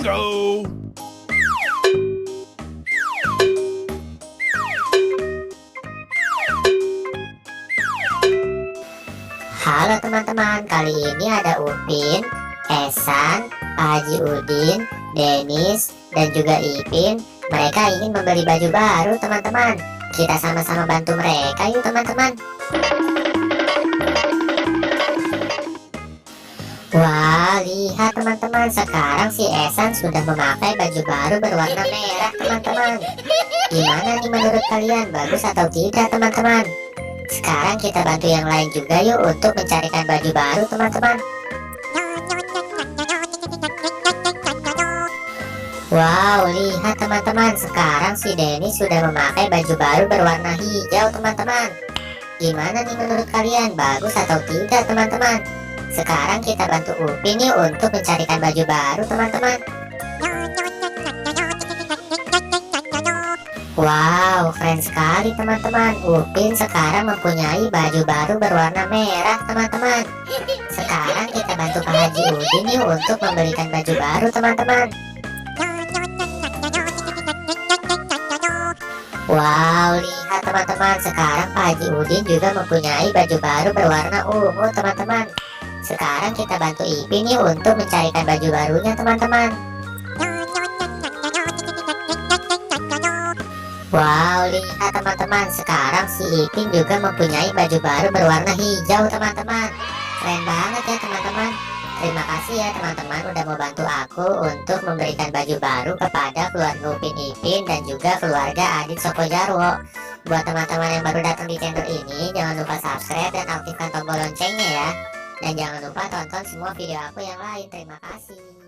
Bingo! Halo teman-teman, kali ini ada Upin, Esan, Pak Haji Udin, Denis, dan juga Ipin. Mereka ingin membeli baju baru teman-teman. Kita sama-sama bantu mereka yuk teman-teman. Wah, lihat teman-teman, sekarang si Esan sudah memakai baju baru berwarna merah teman-teman. Gimana nih menurut kalian, bagus atau tidak teman-teman? Sekarang kita bantu yang lain juga yuk untuk mencarikan baju baru teman-teman. Wow, lihat teman-teman, sekarang si Denny sudah memakai baju baru berwarna hijau teman-teman. Gimana nih menurut kalian, bagus atau tidak teman-teman? Sekarang kita bantu Upin yuk untuk mencarikan baju baru teman-teman. Wow, keren sekali teman-teman. Upin sekarang mempunyai baju baru berwarna merah teman-teman. Sekarang kita bantu Pak Haji Udin yuk untuk memberikan baju baru teman-teman. Wow, lihat teman-teman, sekarang Pak Haji Udin juga mempunyai baju baru berwarna ungu teman-teman. Sekarang kita bantu Ipin yuk untuk mencarikan baju barunya teman-teman. Wow, lihat teman-teman, sekarang si Ipin juga mempunyai baju baru berwarna hijau teman-teman. Keren banget ya teman-teman. Terima kasih ya teman-teman udah mau bantu aku untuk memberikan baju baru kepada keluarga Upin Ipin dan juga keluarga Adit Soko Jarwo. Buat teman-teman yang baru datang di channel ini, jangan lupa subscribe dan aktifkan tombol loncengnya ya. Dan jangan lupa tonton semua video aku yang lain. Terima kasih.